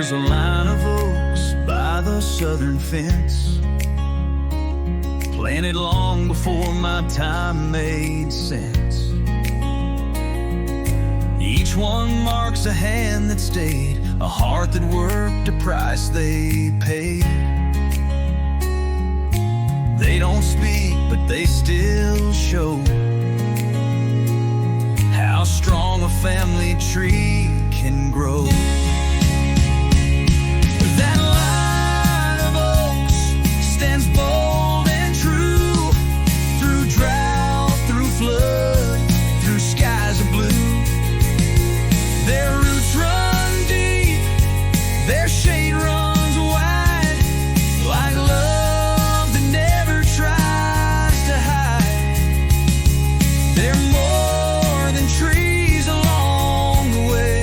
There's a line of oaks by the southern fence, planted long before my time made sense. Each one marks a hand that stayed, a heart that worked, a price they paid. They don't speak, but they still show how strong a family tree can grow. That line of oaks stands bold and true, through drought, through flood, through skies of blue. Their roots run deep, their shade runs wide, like love that never tries to hide. They're more than trees along the way.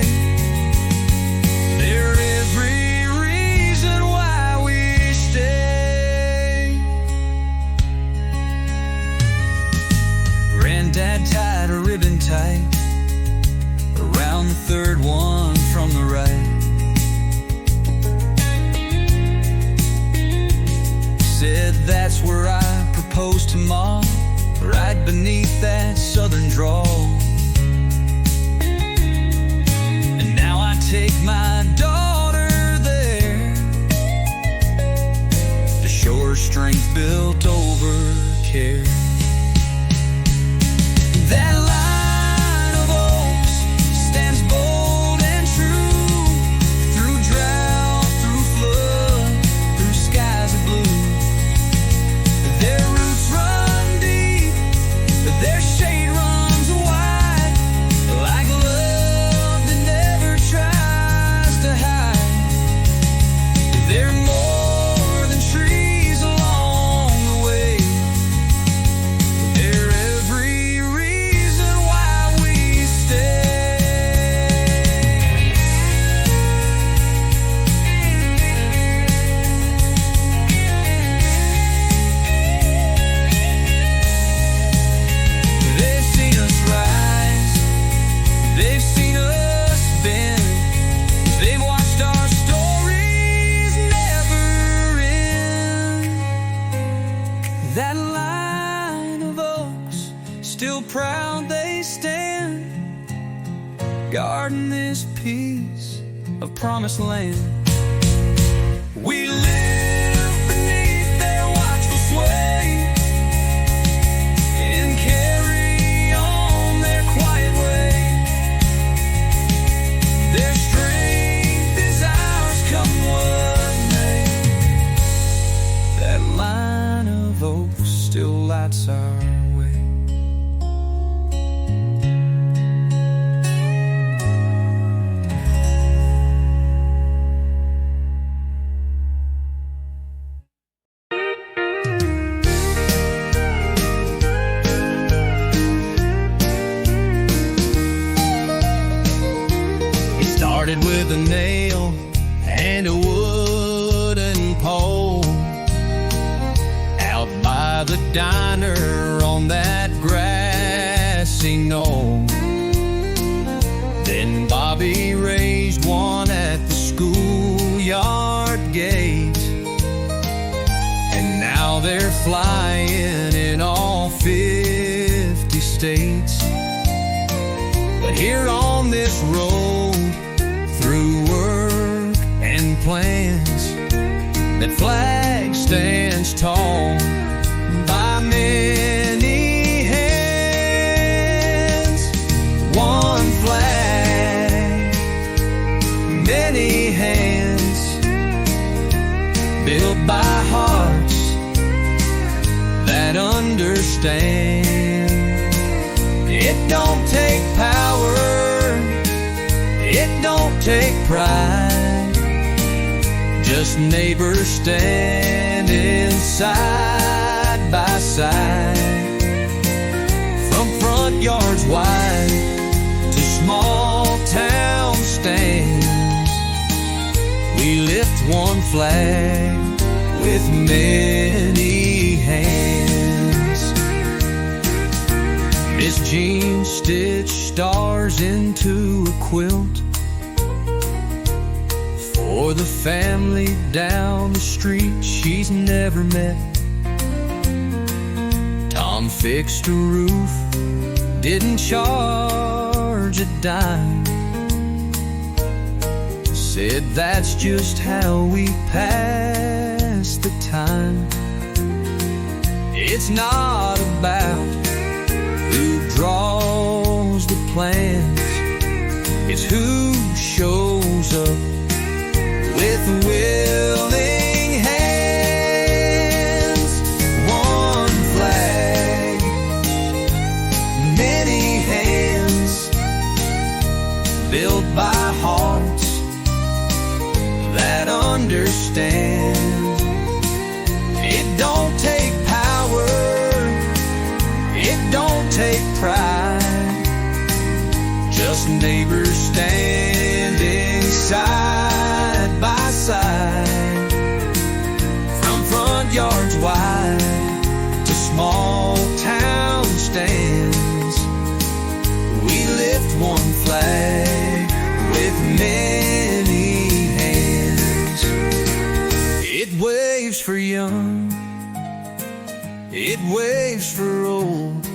They're every reason why we stay. Granddad tied a ribbon tight around the third one from the right. Said that's where I proposed to Mom, right beneath that southern draw. And now I take my daughter there to show her strength built over care. That line of oaks stands bold and true, through drought, through flood, through skies of blue. Their roots run deep, but their shade runs wide, like love that never tries to hide. They're more than trees along the way. They're every reason why we stay. They've seen us rise, they've seen us bend, they've watched our stories never end. That line of oaks, still proud they stand, guarding this piece of promised land. We live beneath their watchful sway and carry on their quiet way. Their strength is ours, come what may. That line of oaks still lights our way. It started with a nail and a wooden pole out by the diner on that grassy knoll. Then Bobby raised one at the schoolyard gate, and now they're flying in all 50 states. But here on this road, through work and plans, that flag stands tall by many hands. One flag, many hands, built by hearts that understand. It don't take power, it don't take pride, just neighbors standing side by side. From front yards wide to small town stands, we lift one flag with many hands. Miss Jean stitched stars into a quilt or the family down the street she's never met. Tom fixed a roof, didn't charge a dime. Said that's just how we pass the time. It's not about who draws the plans, it's who shows up with willing hands. One flag, many hands, built by hearts that understand. It don't take power, it don't take pride, just neighbors standing side by side. From front yards wide to small town stands, we lift one flag with many hands. It waves for young, it waves for old,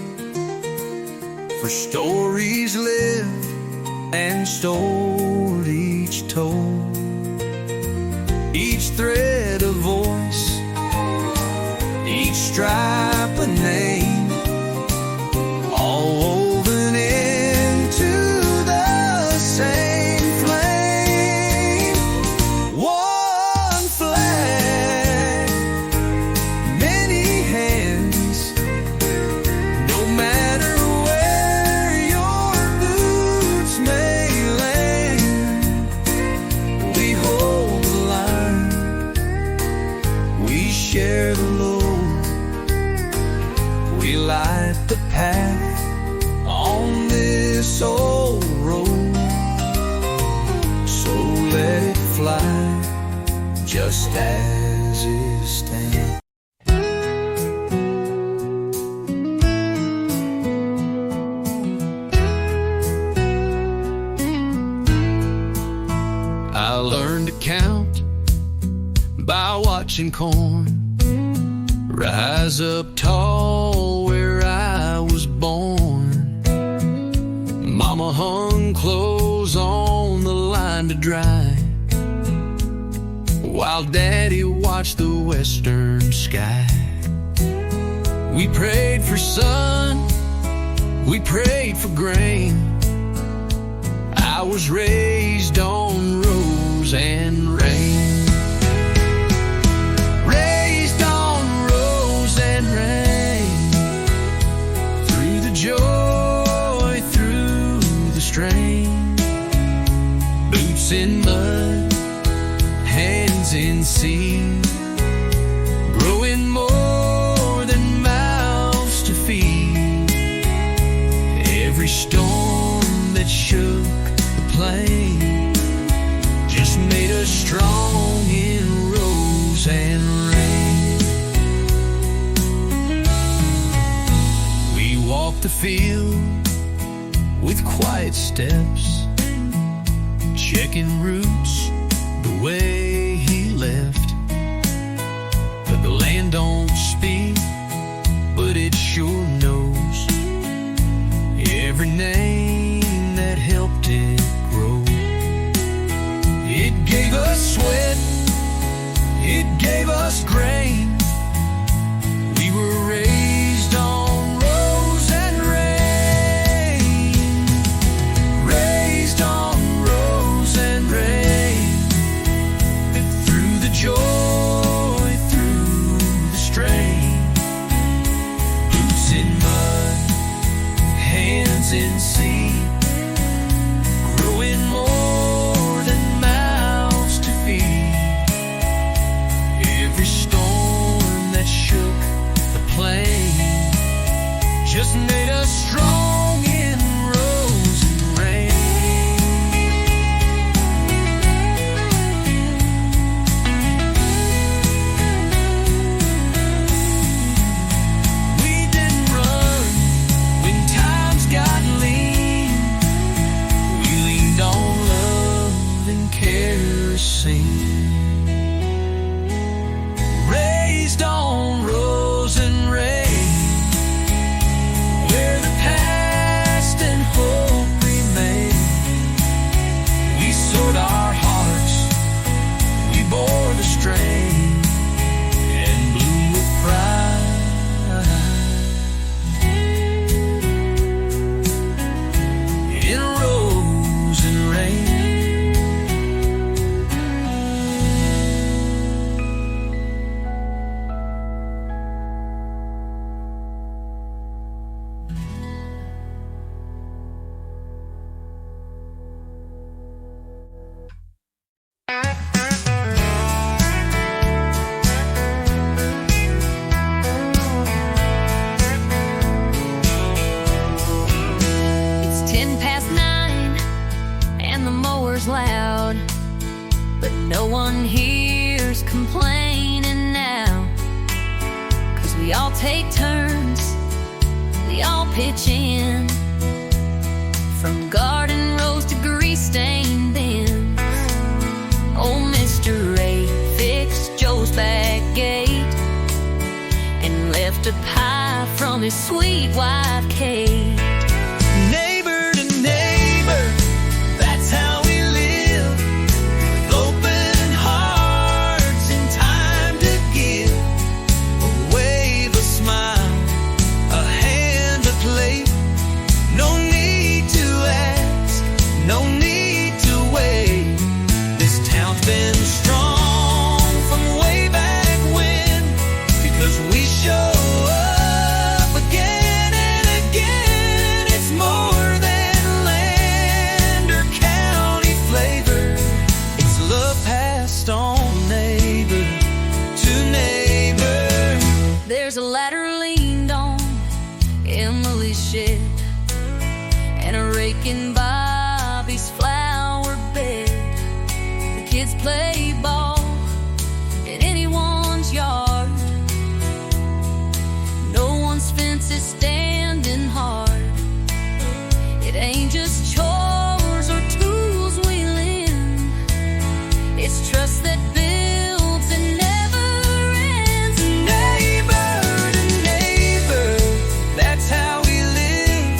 for stories lived and stored, each told, each thread a voice, each stripe a name, all woven into the same flame. One flag, many hands, no matter where your boots may land. We hold the line, we share the load, we light the path on this old road. So let it fly, just as it stands. I learned to count by watching corn rise up tall where I was born. Mama hung clothes on the line to dry, while Daddy watched the western sky. We prayed for sun, we prayed for grain. I was raised on rose and rain. Raised on rose and rain, through the joy, through the strain. Boots in mud, hands in seed, growing more than mouths to feed. Every storm that shook the plain just made us strong in rose and rain. We walked the field with quiet steps, checking roots the way he left. But the land don't speak, but it sure knows every name that helped it grow. It gave us sweat, it gave us grain. We were raised on rose and rain. Raised on rose and rain, through the joy, through the strain. Boots in mud, hands in seed, growing more than mouths to feed. Every storm that shook the plain just made us strong in rose and rain. We didn't run when times got lean. ever seen. Raised on rose and rain, where the past and hope remain. We sowed our hearts, we bore the strain, and blew with pride. In rose and rain. Loud, but no one hears complaining now, 'cause we all take turns, we all pitch in, from garden rows to grease-stained bins. Old Mr. 8 fixed Joe's back gate and left a pie from his sweet wife Kate. Neighbor to neighbor, that's how we live, with open hearts and time to give. A wave, a smile, a hand, a plate. No need to ask, no need to wait. This town's been strong from way back when, because we show up again and again. It's more than land or county flavor. It's love passed on, neighbor to neighbor. There's a ladder leaned on Emily's shed, and a rake in Bobby's flower bed. The kids play ball in anyone's yard. No one's fence is standing hard. It ain't just chores or tools we lend, it's trust that builds and never ends. Neighbor to neighbor, that's how we live,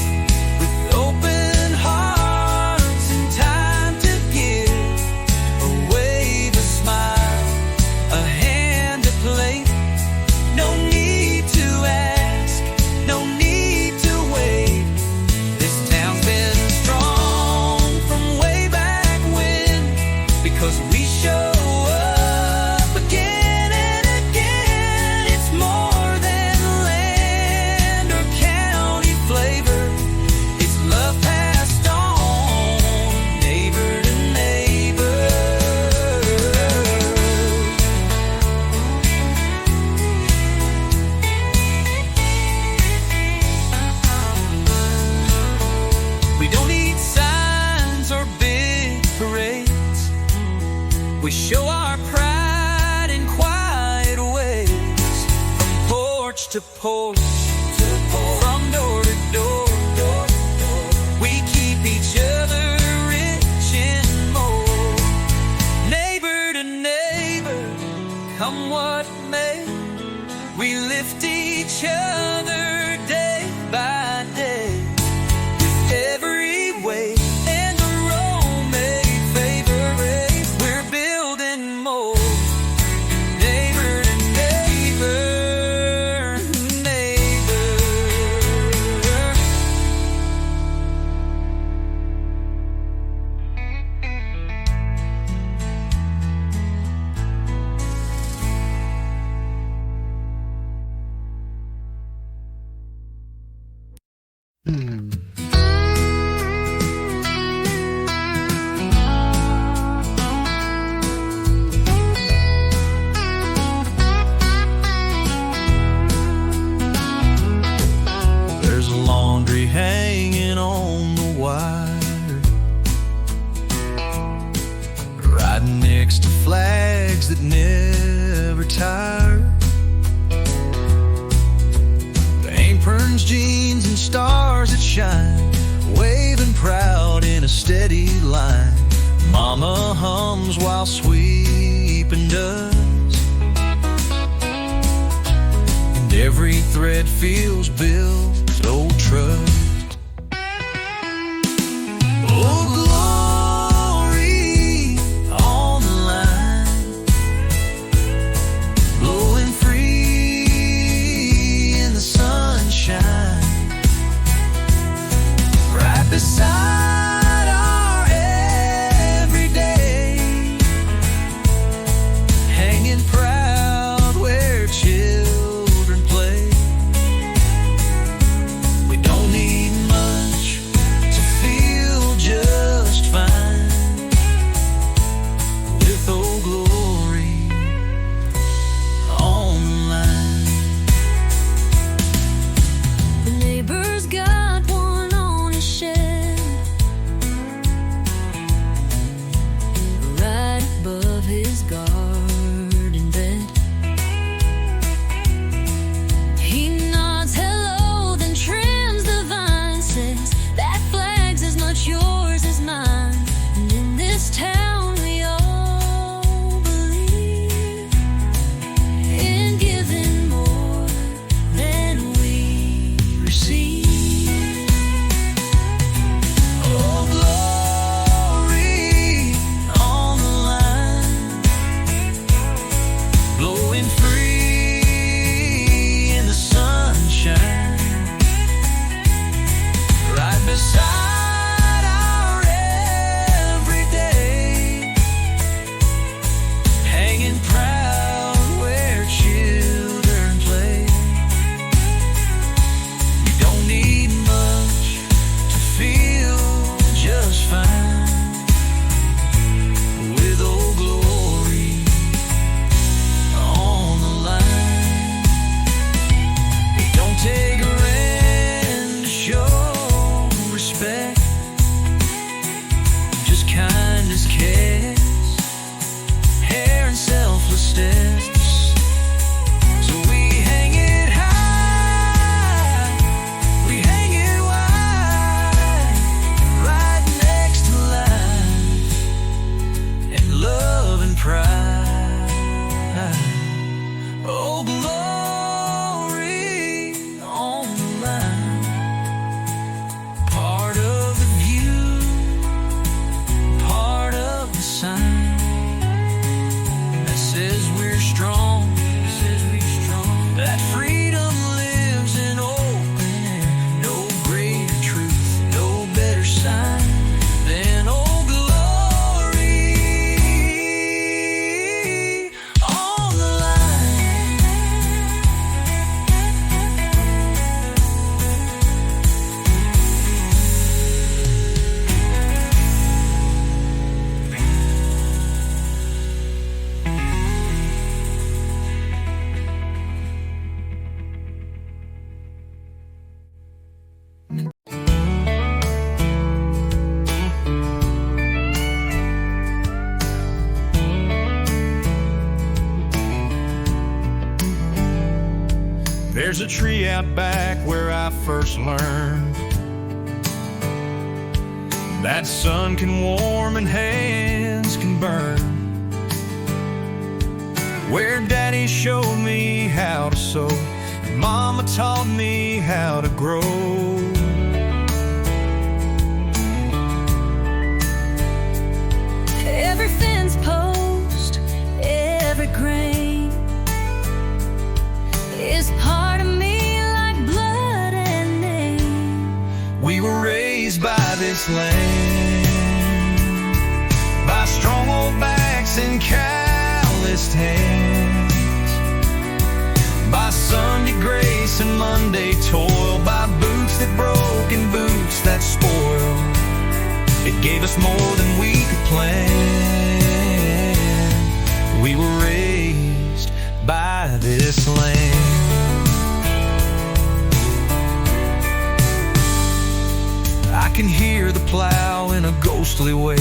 with open hearts and time to give. A wave, a smile, a hand, a plate. No need to ask, no need to wait. This town's been strong from way back when, because we show up again and again. It's more than land or county flavor. It's love passed on, neighbor to neighbor. We don't need signs or big parades. We show our pride in quiet ways, from porch to porch, from door to door. We keep each other rich and more. Neighbor to neighbor, come what may, we lift each other day by day. Every way and the road may favor race, we're building more. Neighbor to neighbor, neighbor. There's laundry hanging on the wire, right next to flags that never tire. The aprons, jeans, and stars that shine, waving proud in a steady line. Mom Mama hums while sweeping dust, and every thread feels built old trust. Oh, glory on the line, blowing free in the sunshine, right beside our everyday, hanging proud where children play. We don't need much to feel just fine, with Old Glory on the line. The neighbor's got one on his shed, right above his garden bed. He nods hello, then trims the vine, says that flag's as much yours as mine. And in this town we all believe in giving more than we receive. Oh, glory on the line, blowing free in the sunshine, right beside our everyday, hanging proud where children play. You don't need much to feel just fine, with Old Glory on the line. It don't take a rent to show respect, just kindness, cares, hair and selfless steps. So we hang it high, we hang it wide, right next to life and love and pride. Oh, glory on the line, part of the view, part of the sign that says we're strong, that freedom lives in open air. No greater truth, no better sign than Old Glory on the line. There's a tree out back where I first learned that sun can warm and hands can burn, where Daddy showed me how to sew and Mama taught me how to grow. Every fence post, every grain is part of me like blood and name. We were raised by this land, by strong old backs and calloused hands, by Sunday grace and Monday toil, by boots that broke and boots that spoiled. It gave us more than we could plan. We were raised by this land. I can hear the plow in a ghostly way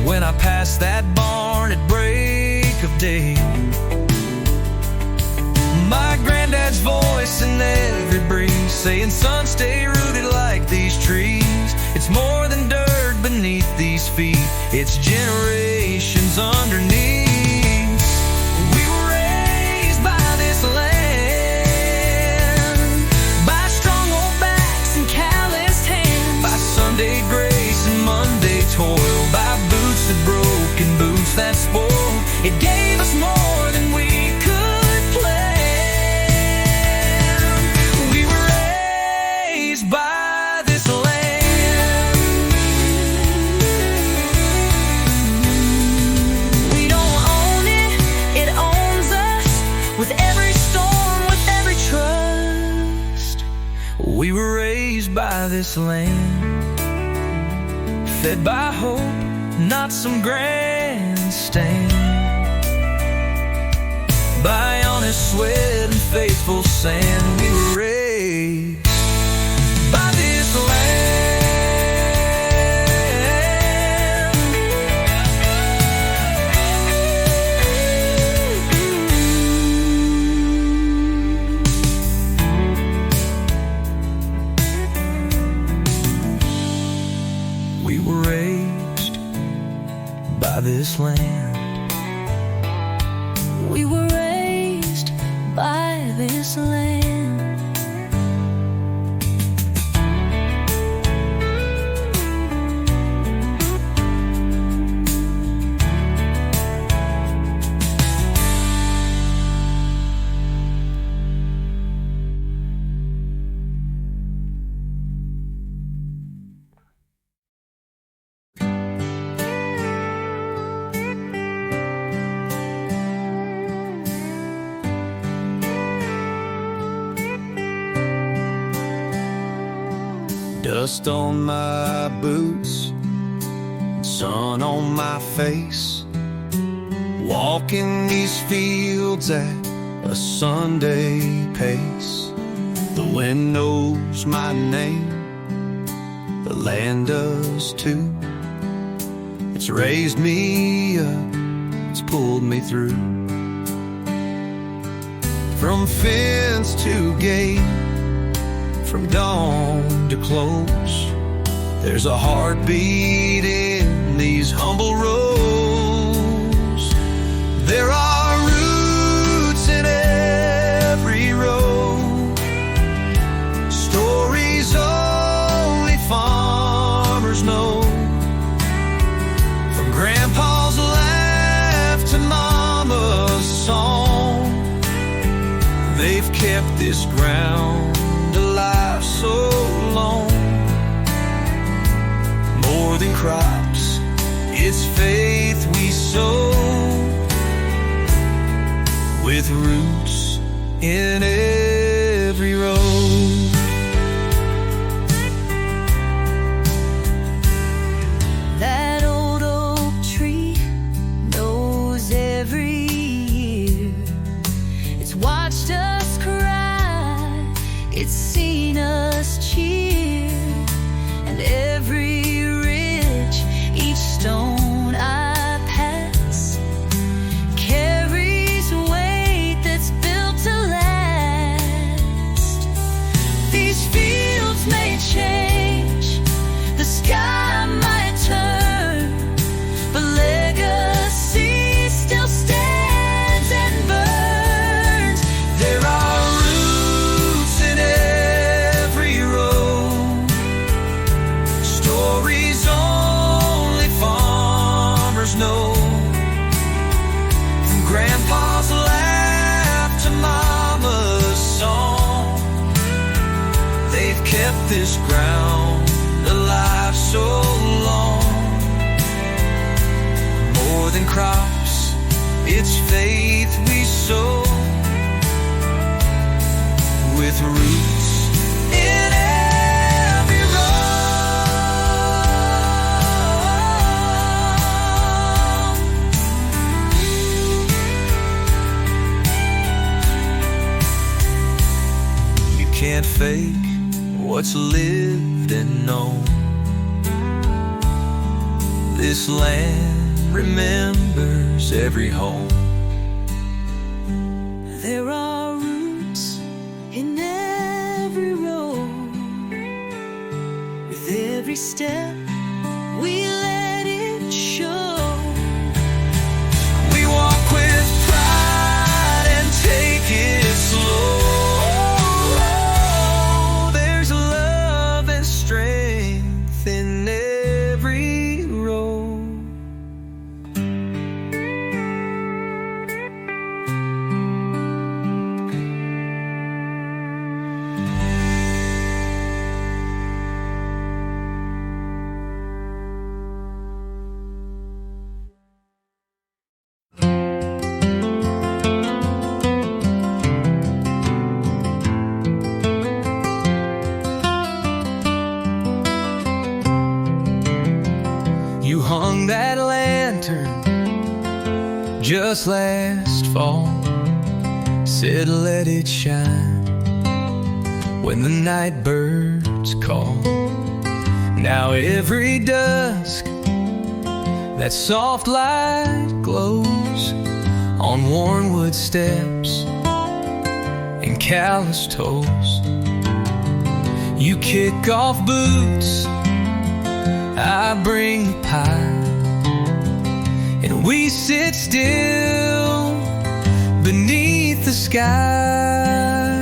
when I pass that barn at break of day. My granddad's voice in every breeze saying, son, stay rooted like these trees. It's more than dirt, raised by this land. We don't own it, it owns us. With every storm, with every trust. We were raised by this land, fed by hope, not some grandstand. By honest sweat and faithful sand, we were raised by this land. We were raised by this land. We were raised by this land. Dust on my boots, sun on my face, walking these fields at a Sunday pace. The wind knows my name, the land does too. It's raised me up, it's pulled me through. From fence to gate, from dawn to close, there's a heartbeat in these humble rows. There are roots in every row, stories only farmers know. From grandpa's laugh to mama's song, they've kept this ground alive so long. More than crops, it's faith we sow, with roots in every row. That old oak tree knows every year. It's watched us cry, it's seen us cheer. And every ridge, each stone I pass, carries weight that's built to last. These fields may change, the sky might turn, but legacy still stands and burns. There are roots in every row, stories only farmers know. From grandpa's laugh to mama's song, they've kept this ground alive so long. More than crops, it's faith we sow, with roots in every row. You can't fake what's lived and known. This land remembers every home. There are roots in every road. With every step, we let it show. We walk with pride and take it slow. There's love and strength in every row. hung that lantern just last fall, said let it shine when the night birds call. Now every dusk that soft light glows on worn wood steps and calloused toes. You kick off boots, I bring the pie, and we sit still beneath the sky.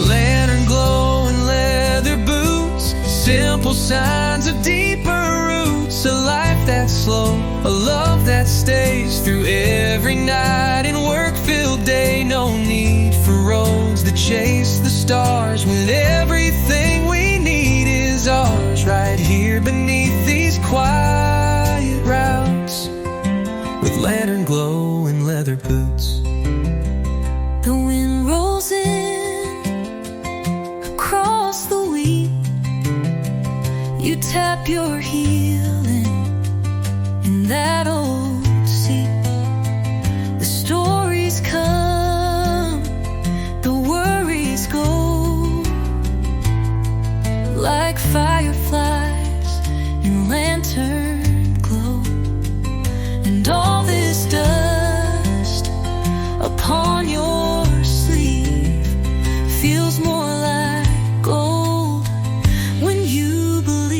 Lantern glow and leather boots, simple signs of deeper roots. A life that's slow, a love that stays through every night and work-filled day. No need for roads that chase the stars when everything we need is ours, right here beneath these quiet routes, with lantern glow and leather boots. The wind rolls in across the wheat. You tap your heel in that old seat. The stories come, the worries go, like fireflies in lantern glow. And all this dust upon your sleeve feels more like gold when you believe.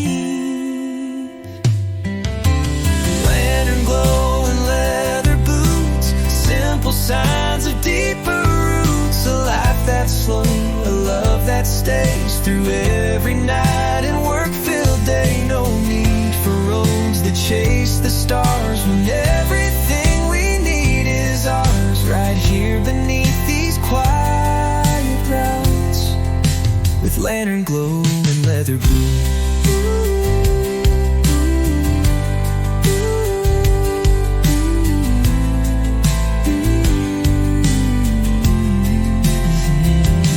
Lantern glow and leather boots, simple signs of deeper roots. A life that's slow, a love that stays through every night and work-filled day. No need for roads that chase the stars when everything we need is ours, right here beneath these quiet routes, with lantern glow and leather boots.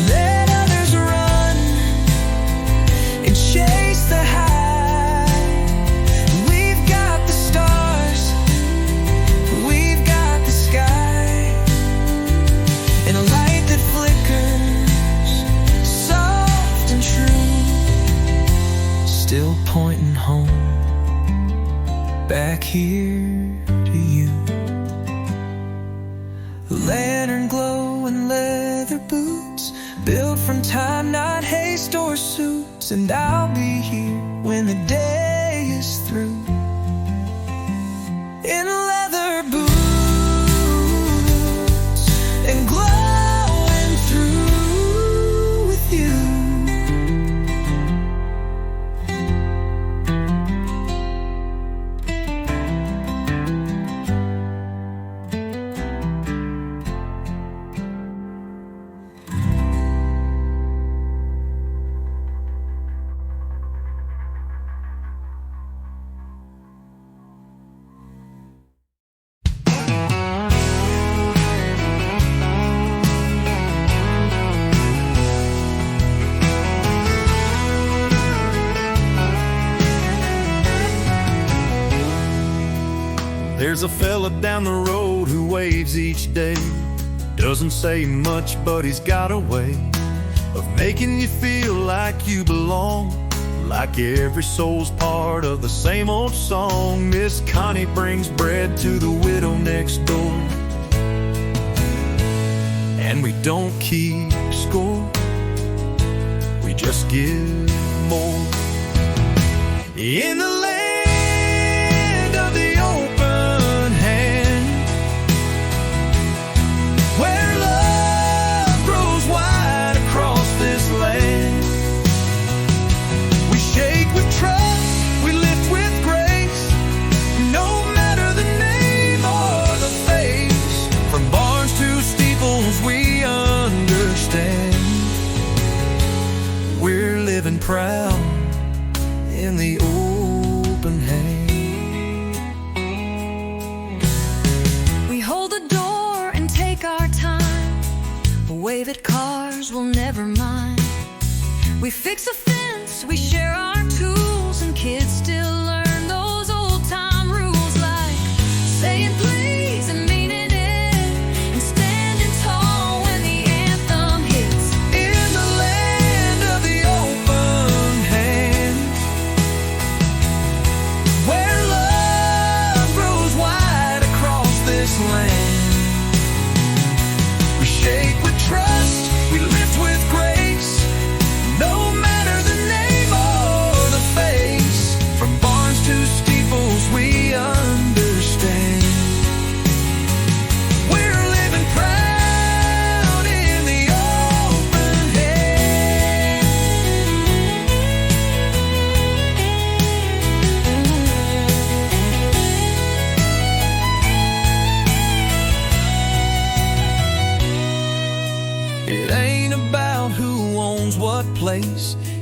Let others run and chase the high. We've got the stars, we've got the sky, and a light that flickers, soft and true, still pointing home, back here to you. Lantern glow and leather boots, built from time, not haste or suits. And I'll be here when the day is through, in leather boots and glowing through with you. There's a fella down the road who waves each day. Doesn't say much, but he's got a way of making you feel like you belong, like every soul's part of the same old song. Miss Connie brings bread to the widow next door, and we don't keep score, we just give more. In the land of the open hand, where love grows wide across this land, we shake with trust, we lift with grace, no matter the name or the face. From barns to steeples we understand, we're living proud in the open hand. We hold the door and take our time, wave at cars we'll never mind. We fix a fence, we share our tools, and kids still learn those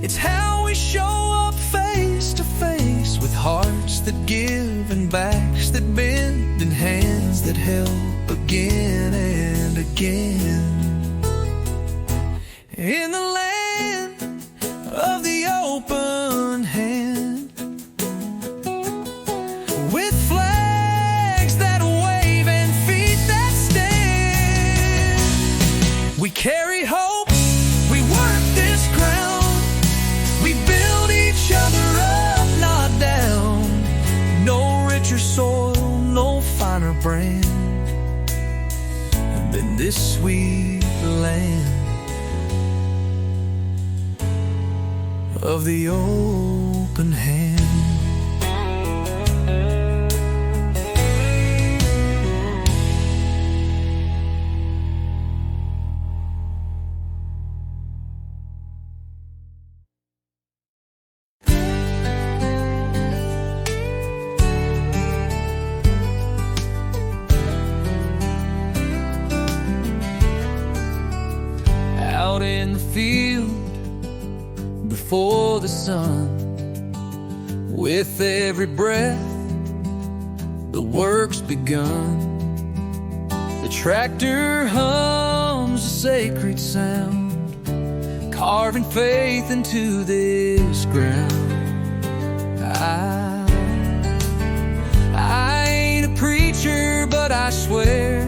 It's how we show up face to face, with hearts that give and backs that bend and hands that help again and again. In the land of the open hand, with flags that wave and feet that stand, we carry hope, we work this ground, we build each other up, not down. No richer soil, no finer brand than this sweet land of the open hand. Out in the field before the sun, with every breath the work's begun. The tractor hums a sacred sound, carving faith into this ground. I ain't a preacher, but I swear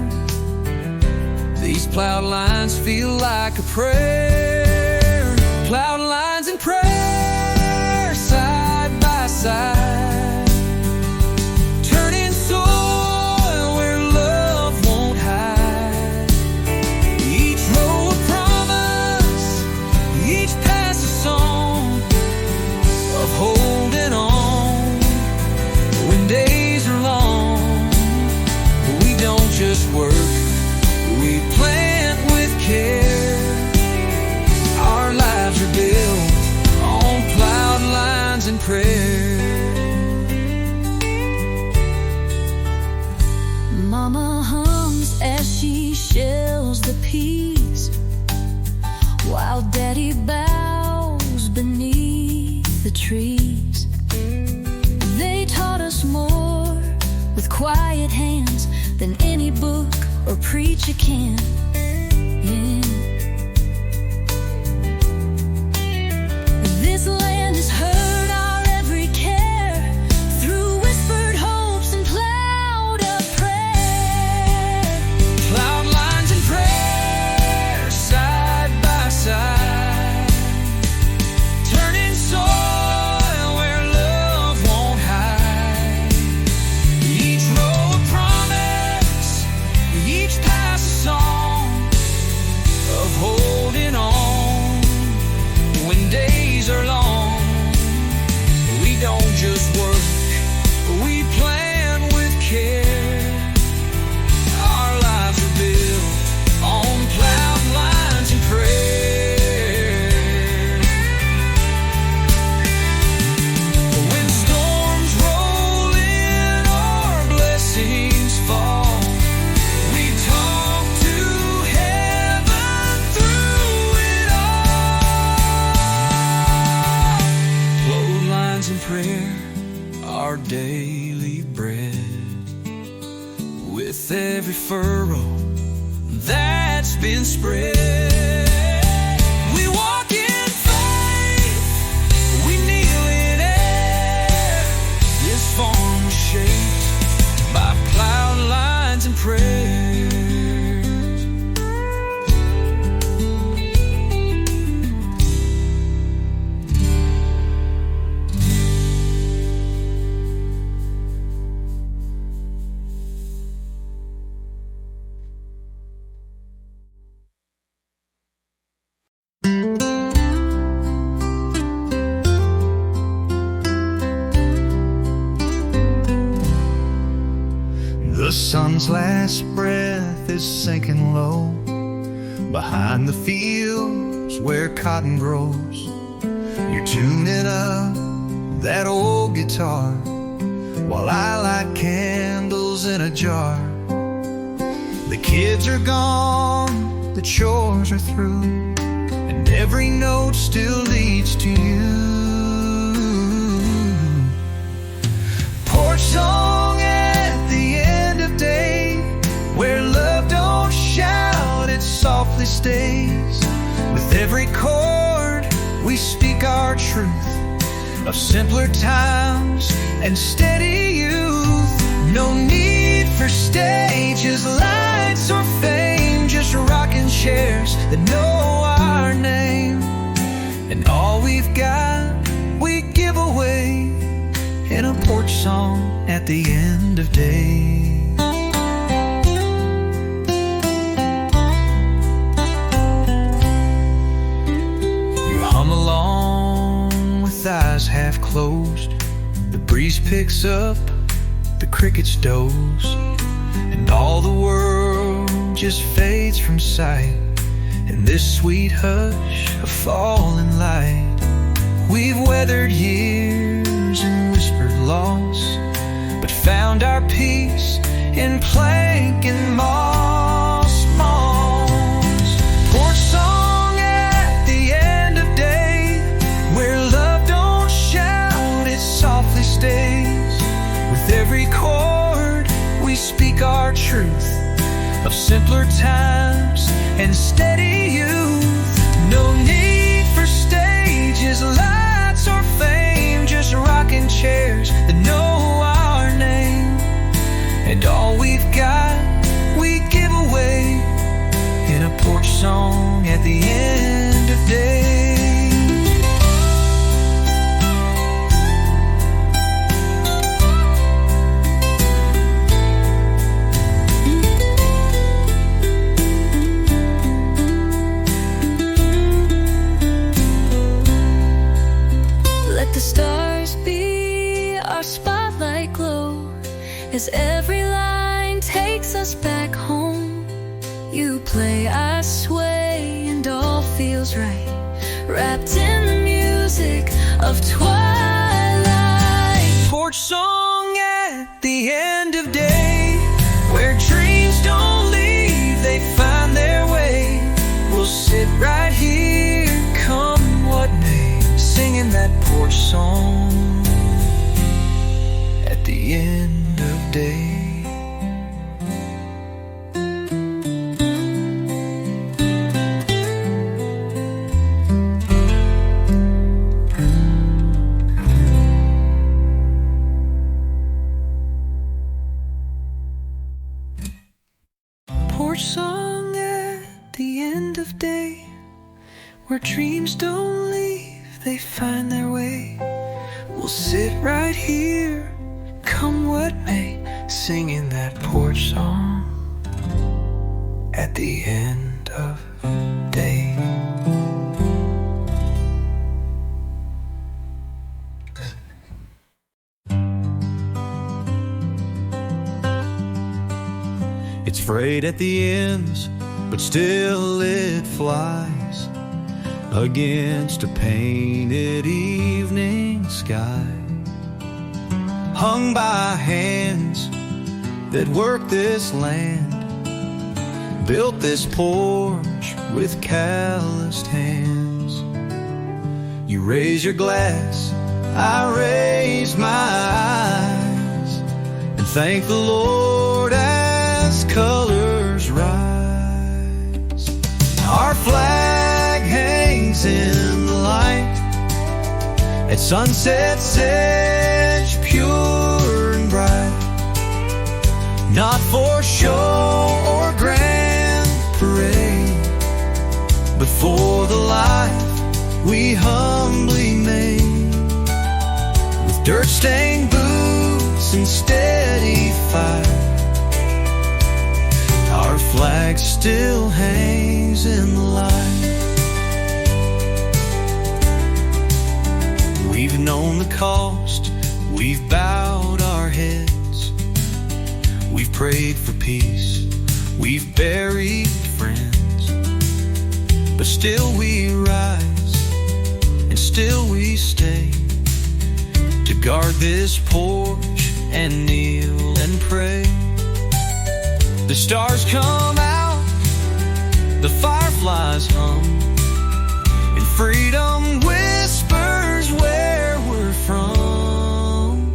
these plowed lines feel like a prayer. Plowed lines and prayer, side by side, turning soil where love won't hide. Each row a promise, each pass a song of holding on when days are long. We don't just work, we plant with care. Our lives are built on plowed lines and prayer. Mama hums as she shells the peas, while Daddy bows beneath the trees. They taught us more with quiet hands than any book or preacher can. Yeah. This land has heard our every care, through whispered hopes and plowed up prayer. Plowed lines and prayer, side by side, turning soil where love won't hide. Each row a promise, each pass a song of holding on when days are long. We don't just work, we plan with care. Our lives are built on plowed lines and prayer. When storms roll in or blessings fall, we talk to heaven through it all. Plowed lines and prayer, our daily bread. With every furrow that's been spread, we walk in faith, we kneel in air. This farm was shaped by plowed lines and prayers. The sun's last breath is sinking low behind the fields where cotton grows. You're tuning up that old guitar while I light candles in a jar. The kids are gone, the chores are through, and every note still leads to you. Porch song at the end of day, where love don't shout, it softly stays. With every chord we speak our truth of simpler times and steady youth. No need for stages, lights, or fame, just rocking chairs that know our name. And all we've got, we give away in a porch song at the end of day. You hum along with eyes half closed. The breeze picks up, the crickets doze, and all the world just fades from sight in this sweet hush of falling light. We've weathered years and whispered loss, but found our peace in plank and moss. Porch song at the end of day, where love don't shout, it softly stays. With every chord we speak our truth of simpler times and steady youth. No need for stages, lights, or fame, just rocking chairs that know our name. And all we've got, we give away in a porch song at the end of day. As every line takes us back home, you play, I sway, and all feels right, wrapped in the music of twilight. Porch song at the end of day, where dreams don't leave, they find their way. We'll sit right here, come what may, singing that porch song at the end of day. Porch song at the end of day, where dreams don't leave, they find their way. We'll sit right here, come what may, singing that porch song at the end of day. It's frayed at the ends, but still it flies against a painted evening sky, hung by hands that work this land, built this porch with calloused hands. You raise your glass, I raise my eyes, and thank the Lord as colors rise. Our flag hangs in the light at sunset's edge, pure and bright, not for show or grand parade, but for the life we humbly made, with dirt-stained boots and steady fire. Our flag still hangs in the light. We've known the cost, we've bowed our heads, we've prayed for peace, we've buried friends, but still we rise, and still we stay, to guard this porch and kneel and pray. The stars come out, the fireflies hum, freedom whispers where we're from.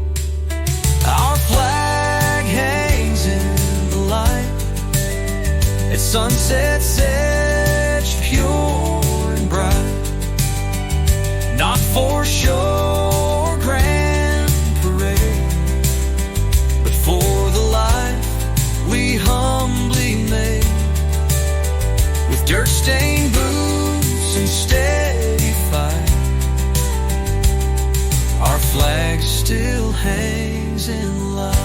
Our flag hangs in the light at sunset's edge, pure and bright. Not for show or grand parade, but for the life we humbly made. With dirt-stained boots and steady fight, our flag still hangs in light.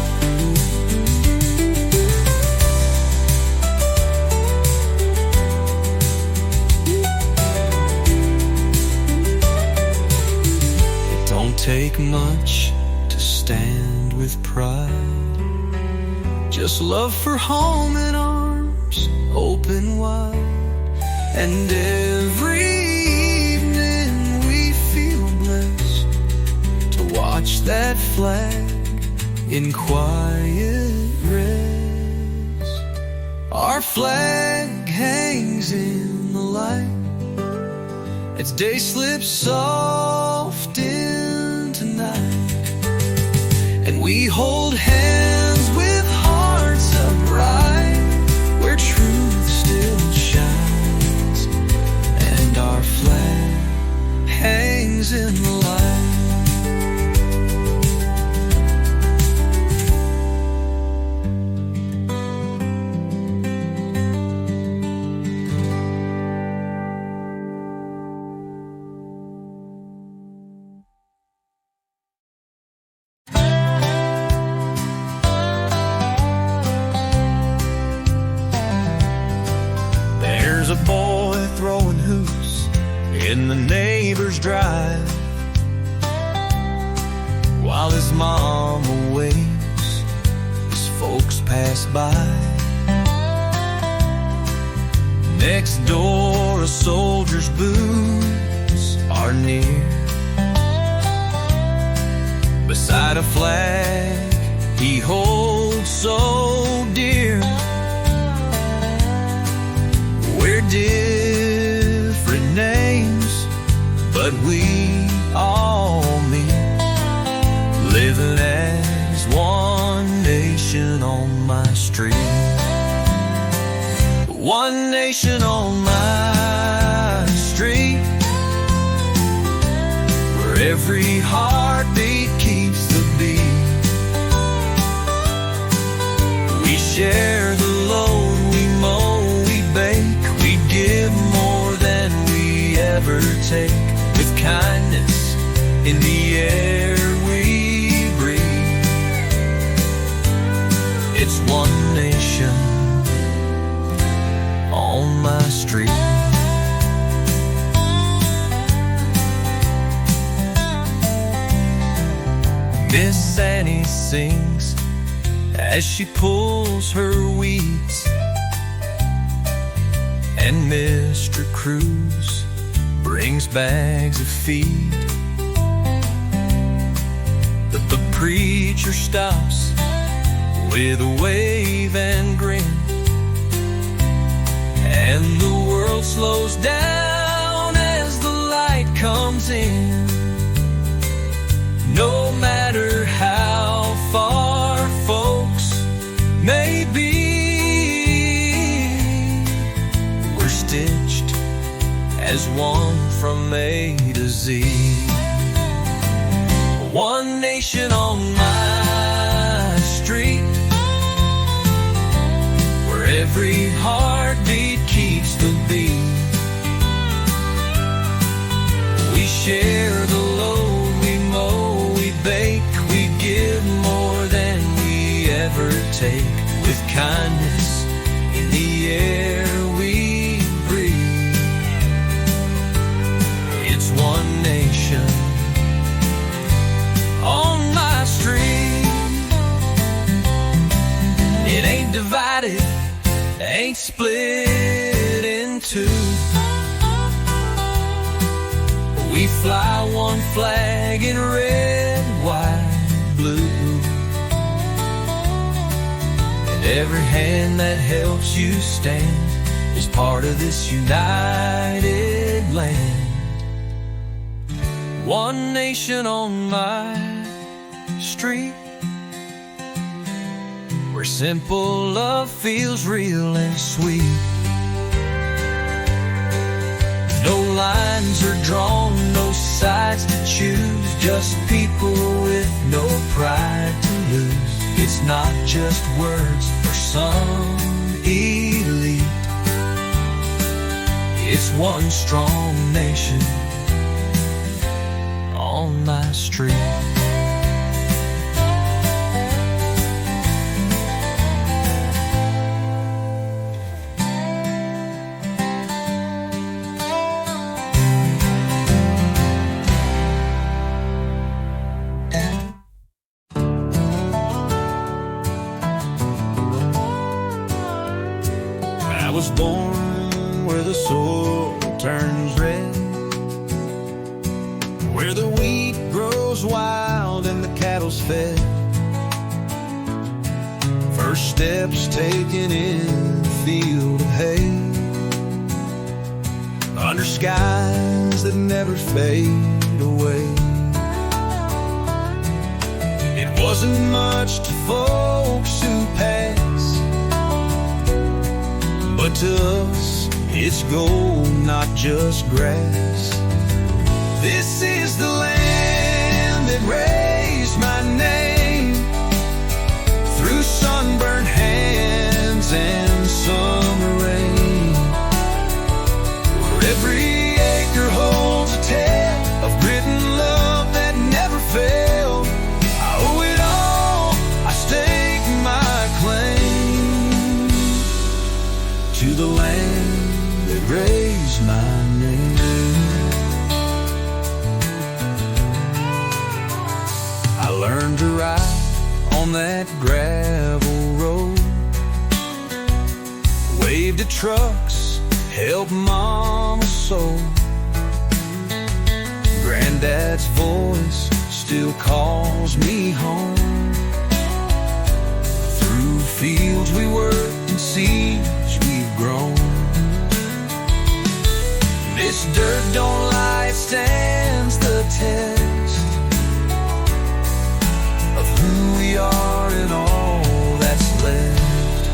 It don't take much to stand with pride, just love for home and arms open wide. And every evening we feel blessed to watch that flag in quiet rest. Our flag hangs in the light as day slips soft into night, and we hold hands with hearts upright where truth still shines, and our flag hangs in the light. There's a boy throwing hoops in the neighbor's drive while his mama waits as folks pass by. Next door a soldier's boots are near, beside a flag he holds so dear. We're different names, but we all meet living as one nation on my street. One nation on my street, where every heartbeat keeps the beat. We share the load, we mow, we bake, we give more than we ever take. With kindness in the air we breathe, it's one nation on my street. Miss Annie sings as she pulls her weeds, and Mr. Cruz brings bags of feed. But the preacher stops with a wave and grin, and the world slows down as the light comes in. No matter how far folks may be, we're stitched as one from A to Z. One nation on my street, where every heartbeat keeps the beat. We share the load, we mow, we bake, we give more than we ever take. With kindness in the air we breathe, it's one nation on my street. It ain't divided, ain't split in two. We fly one flag in red, white, blue. And every hand that helps you stand is part of this united land. one nation on my street, where simple love feels real and sweet. No lines are drawn, no sides to choose, just people with no pride to lose. It's not just words for some elite, it's one strong nation on my street. I was born where the soil turns red, where the wheat grows wild and the cattle's fed. First steps taken in the field of hay, under skies that never fade away. It wasn't much to folks who passed, but to us, it's gold, not just grass. This is the land that raised my name, through sunburned hands and summer rain, where every acre holds a tale of grit and love that never failed. I owe it all, I stake my claim to the land that raised my name. I learned to ride on that gravel road, waved at trucks, helped mama sew. Granddad's voice still calls me home, through fields we worked and seeds we've grown. This dirt don't lie, it stands the test of who we are and all that's left.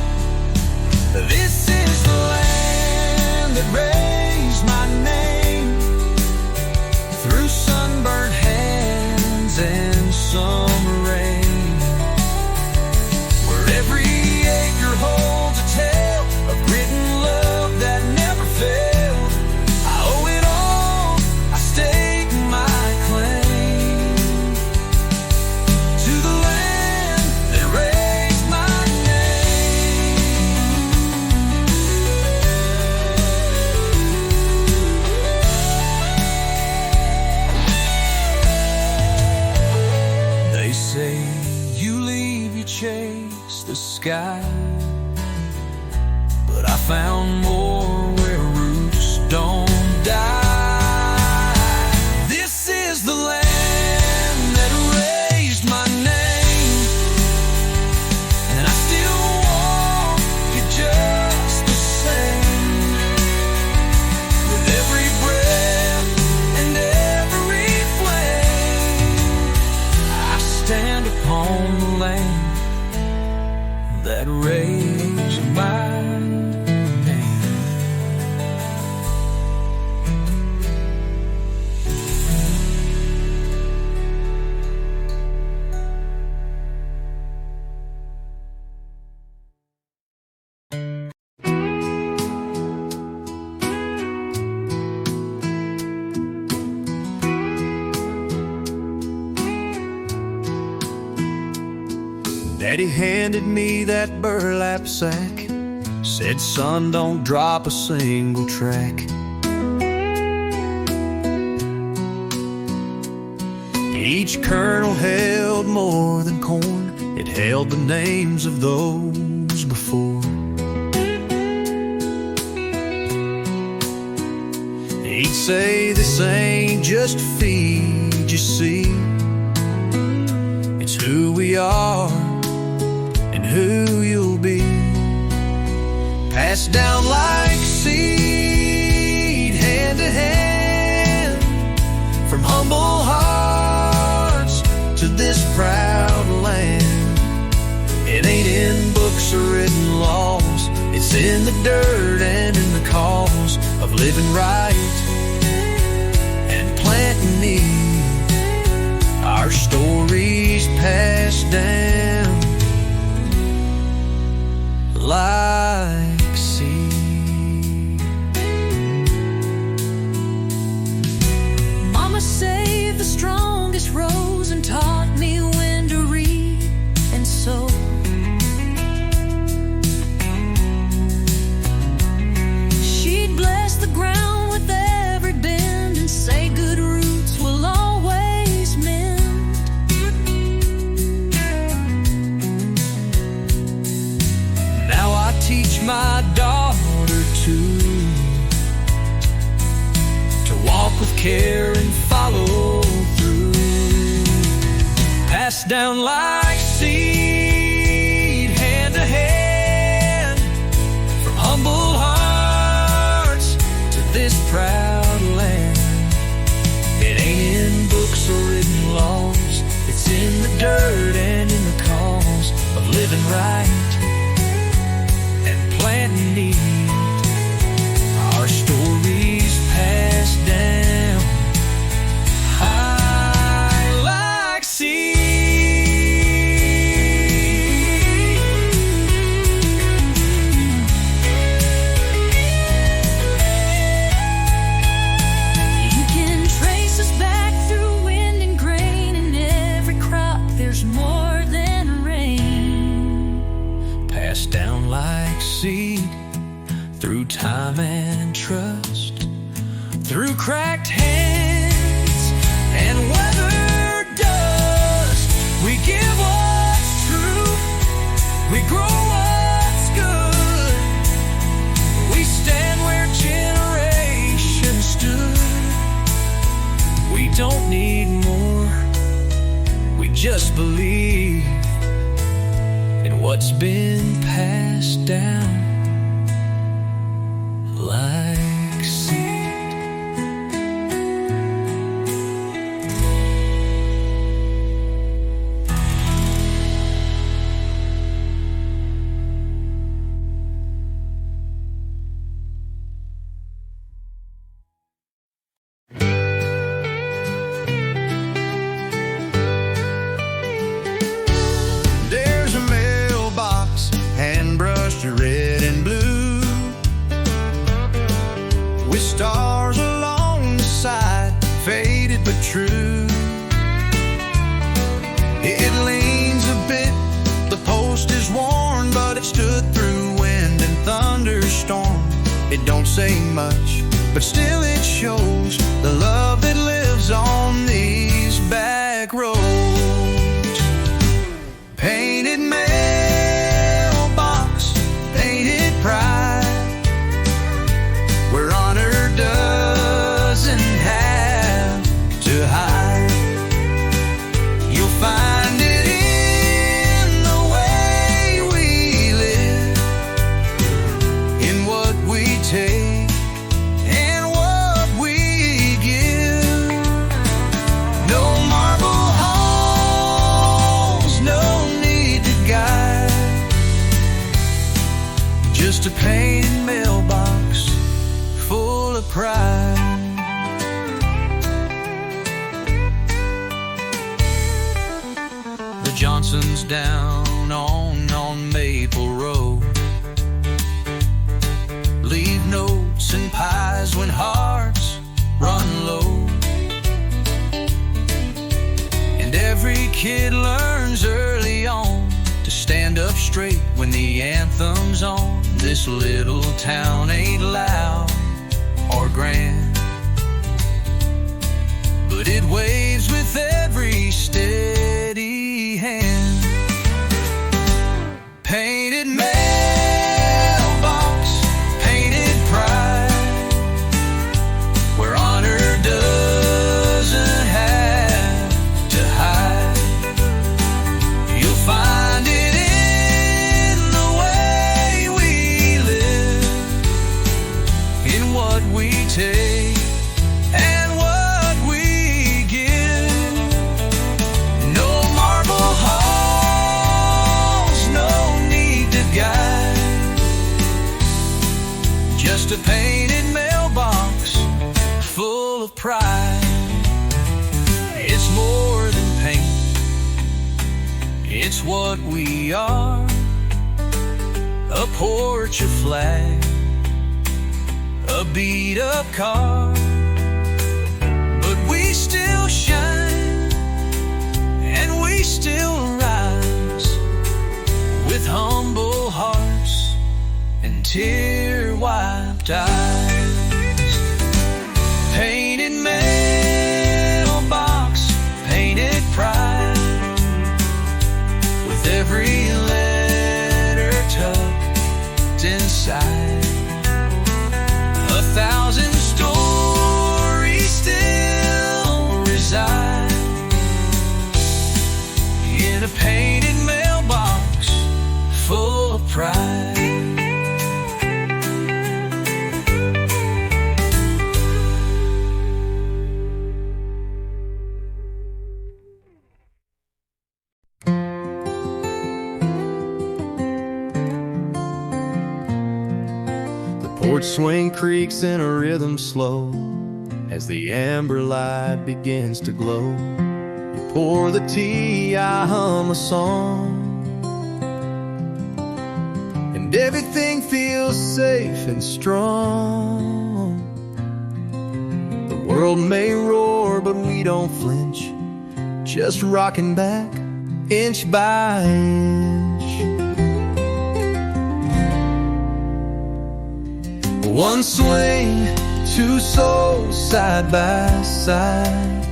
This is the land that raised my name, through sunburned hands and summer rain, where every acre holds a tale of grit and love that never failed. I owe it all, I stake my claim to the land that raised my name. They say you leave, you chase the sky, but I found more where roots don't die. This is the land that raised my name, and I still walk it just the same. With every breath and every flame, I stand upon the land that raised my name. Daddy handed me that burlap sack, said, son, don't drop a single track. Each kernel held more than corn, it held the names of those before. He'd say, this ain't just feed, you see, it's who we are and who you'll be. Passed down like seed, hand to hand, from humble hearts in the dirt and in the cause of living right and planting need. Our stories passed down like seed. Mama saved the strongest rose and taught me when to read and sow. She'd bless the ground with every bend and say good roots will always mend. Now I teach my daughter to walk with care and follow through. Passed down like seed, hand to hand, from humble hearts to this proud land. It ain't in books or written laws, it's in the dirt and in the cause of living right and planting need. Our stories passed down high like seed. You can trace us back through wind and grain. In every crop there's more than rain. Passed down like seed through time and trust, through cracked hands and weathered dust. We give what's true, we grow what's good. We stand where generations stood. We don't need more, we just believe in what's been passed down like seed. There's a mailbox, hand brushed red and blue, with stars along the side, faded but true. It leans a bit, the post is worn, but it stood through wind and thunderstorm. It don't say much, but still it shows the love that lives on these back roads. Painted mailbox, painted pride, where honor doesn't have to hide. You'll find it in the way we live, in what we take and what we give. No marble halls, no need to guide, just a painted mailbox full of pride. The Johnsons down on Maple Road leave notes and pies when hearts run low. And every kid learns early on to stand up straight when the anthem's on. This little town ain't loud or grand, but it waves with every steady hand. Painted mailbox, painted pride, where honor doesn't have to hide. You'll find it in the way we live, in what we take and what we give. a painted mailbox full of pride. It's more than paint, it's what we are. A porch, a flag, a beat-up car. But we still shine, and we still rise, with humble hearts and tear-wiped eyes. Painted mailbox, painted pride, with every letter tucked inside. 1,000 stories still reside in a painted mailbox full of pride. Porch swing creaks in a rhythm slow as the amber light begins to glow. You pour the tea, I hum a song, and everything feels safe and strong. The world may roar, but we don't flinch, just rocking back inch by inch. One swing, two souls side by side,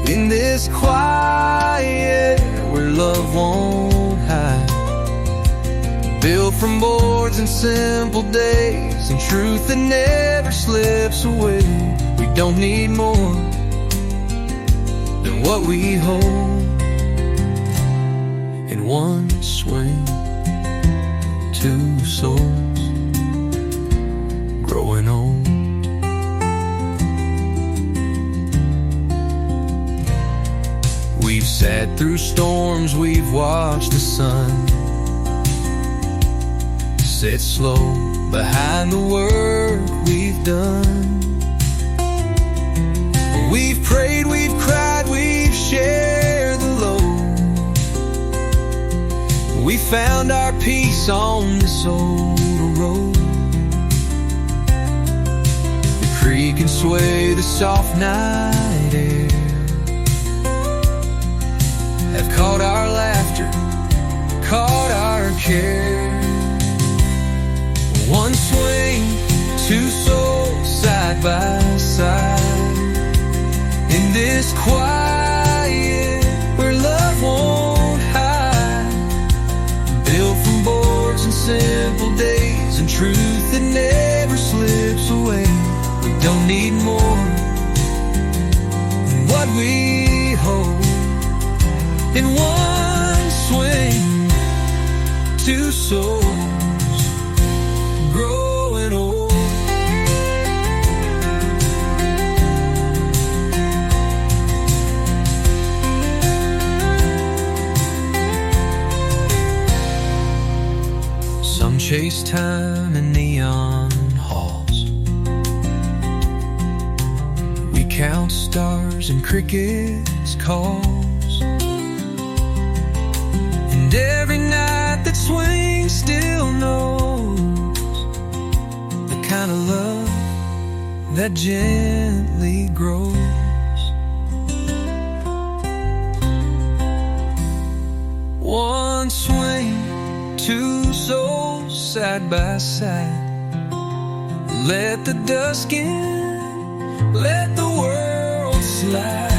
in this quiet where love won't hide. Built from boards and simple days, and truth that never slips away. We don't need more than what we hold. In one swing, two souls growing old. We've sat through storms, we've watched the sun set slow behind the work we've done. We've prayed, we've cried, we've shared the load. We found our peace on this old road. Creak and sway the soft night air have caught our laughter, caught our care. One swing, two souls side by side, in this quiet where love won't hide. Built from boards and simple days, and truth that never slips away. Don't need more than what we hold. In one swing, two souls growing old. Some chase time in neon halls. We count stars and crickets' calls. And every night that swings still knows the kind of love that gently grows. One swing, two souls side by side. Let the dusk in, let the world slide.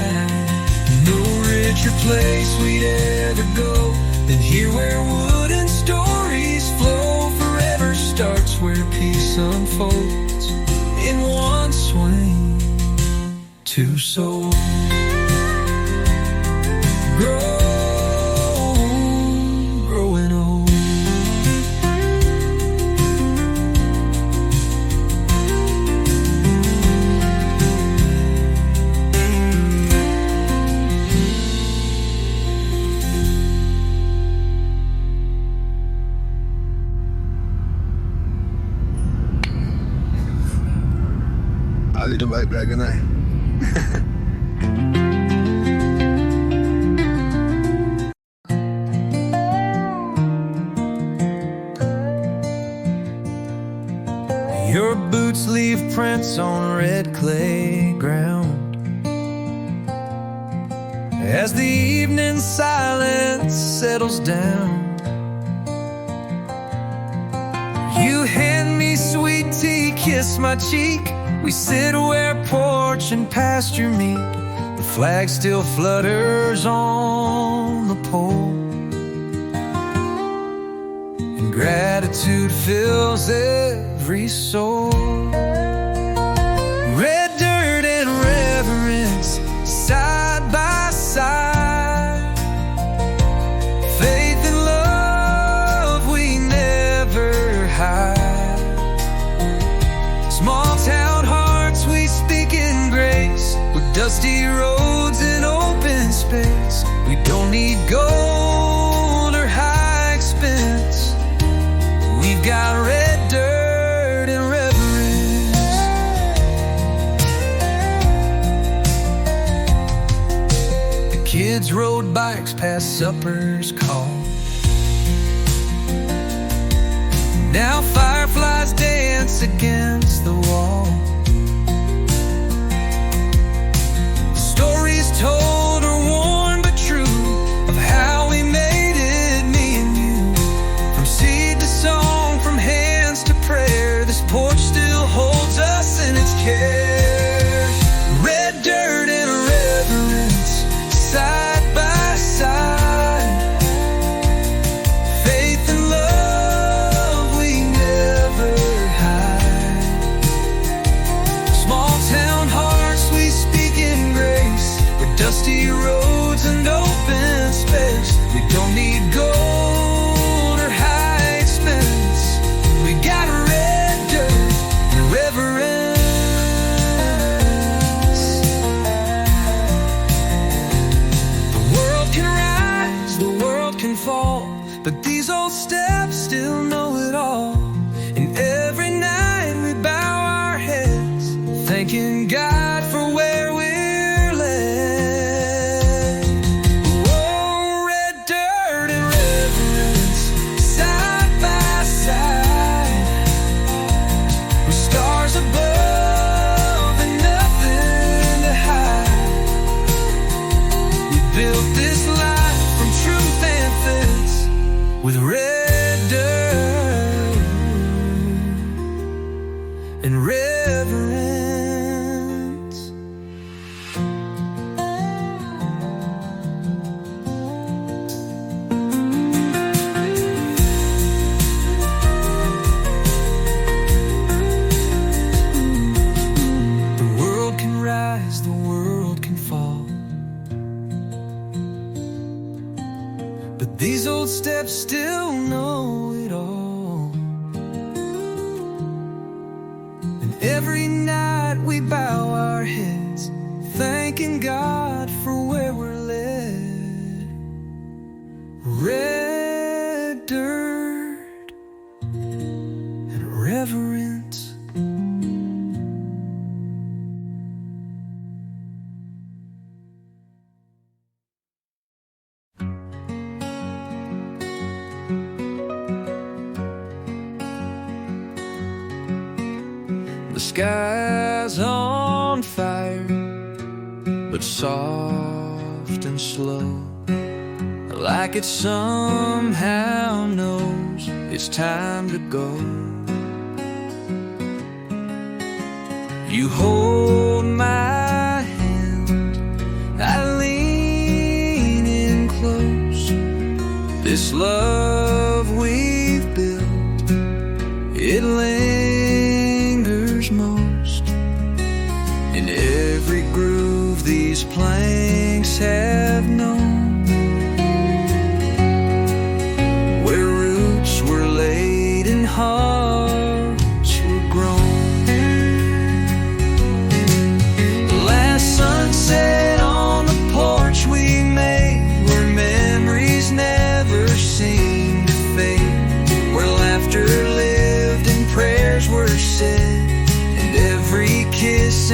No richer place we'd ever go than here where wooden stories flow. Forever starts where peace unfolds. In one swing, two souls growing old. Itu baik lagi naik. Your boots leave prints on red clay ground. As the evening silence settles down, you hand me sweet tea, kiss my cheek. We sit where porch and pasture meet. The flag still flutters on the pole, and gratitude fills every soul. Red dirt and reverence, side by side. Faith and love we never hide. Small town hearts we speak in grace, with dusty roads and open space. We don't need gold or high expense. We've got red dirt and reverence. The kids rode bikes past supper's call. Now fireflies dance against the wall. Stories told are worn but true, of how we made it, me and you. From seed to song, from hands to prayer, this porch still holds us in its care. Red dirt and reverence, side by side. Faith and love we never hide. Small town hearts we speak in grace, with dusty roads and open space. We don't need gold or high expense. We got red dirt and reverence. The world can rise, the world can fall, but these old steps still know it all. And every night we bow our heads, thanking God for where we're led. Oh, red dirt and reverence, side by side. With stars above and nothing to hide. We built this life from truth and fence, with red dirt and reverence. The world can rise, the world can fall, but these old steps still know it all. And every night we bow our heads, thanking God for where we're led. Red dirt and reverence. The sky's on fire, but soft and slow, like it somehow knows it's time to go. You hold my hand, I lean in close. This love we've built, it lingers most. In every groove these planks have known, where roots were laid and hearts were grown. The last sunset on the porch we made, where memories never seem to fade, where laughter lived and prayers were said, and every kiss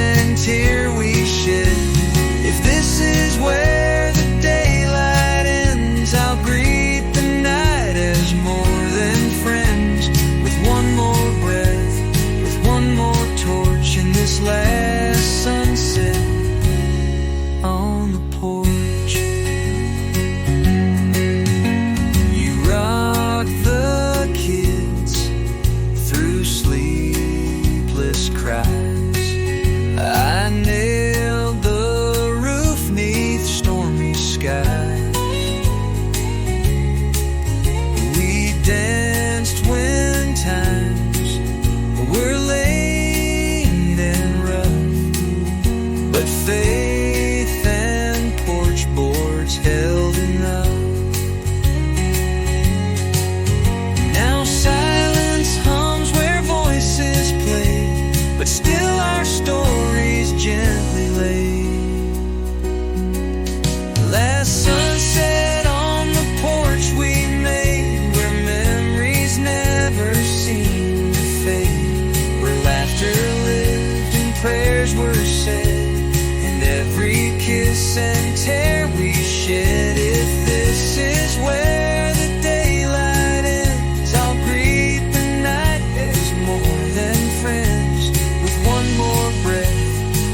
wears and tear we shed. If this is where the daylight ends, I'll greet the night as more than friends. With one more breath,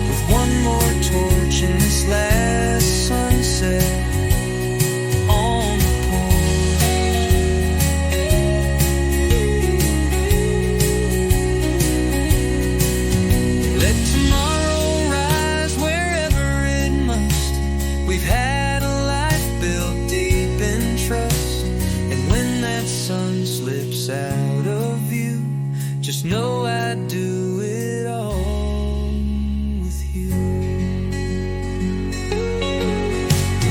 with one more torch in this last sunset. Out of view, just know I'd do it all with you.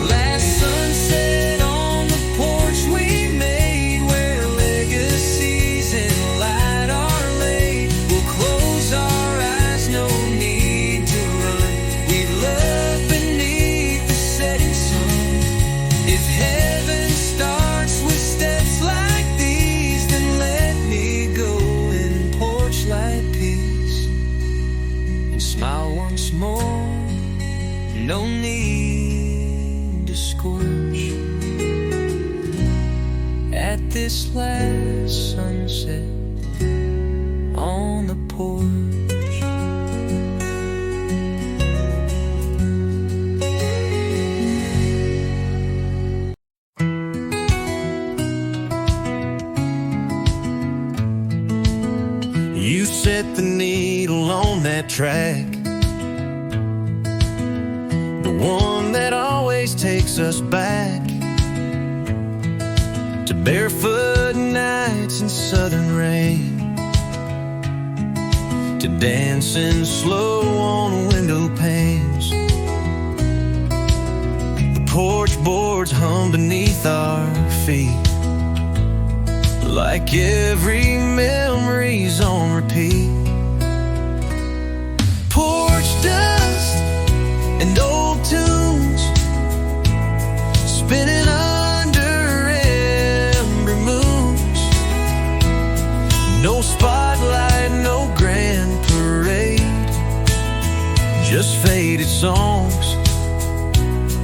Last sunset on the porch we made, where legacies in light are laid. We'll close our eyes, no need to run. We love beneath the setting sun. If heaven starts with steps like smile once more, no need to scorch. At this last sunset on the porch. You set the needle on that track, the one that always takes us back to barefoot nights and southern rain, to dancing slow on window panes. The porch boards hum beneath our feet, like every memory's on repeat. Porch dust and old tunes spinning under ember moons. No spotlight, no grand parade, just faded songs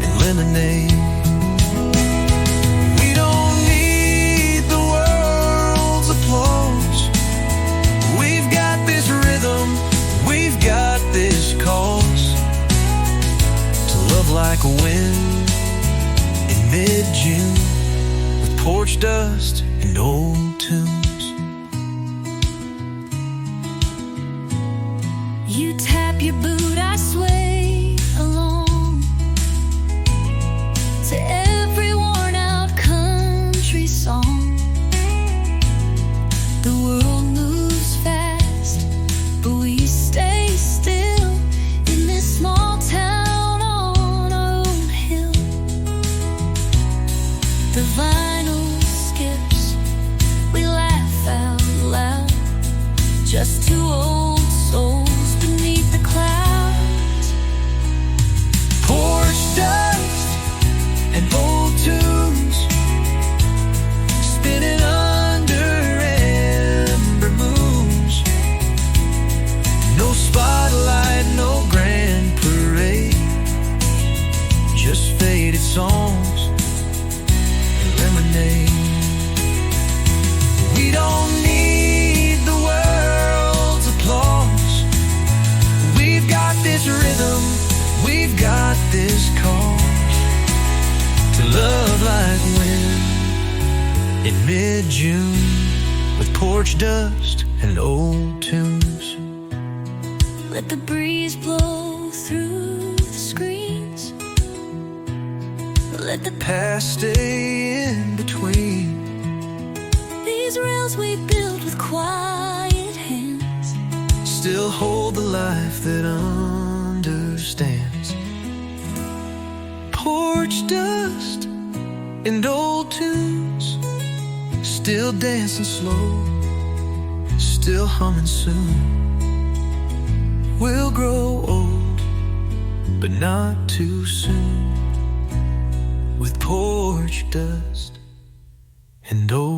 and lemonade. We've got this rhythm, we've got this cause to love like a wind in mid-June, with porch dust and old tunes. You tap your boot, I sway along to every worn out country song. The world moves fast, but we stay still in this small town on our own hill. The vinyl skips, we laugh out loud, just two old souls beneath the clouds. Porch dust and old tunes spinning spotlight, no grand parade, just faded songs and lemonade. We don't need the world's applause. We've got this rhythm, we've got this cause to love like wind in mid-June, with porch dust and old tunes. Let the breeze blow through the screens. Let the past stay in between. These rails we build with quiet hands still hold the life that understands. Porch dust and old tunes, still dancing slow, still humming soon. We'll grow old, but not too soon, with porch dust and old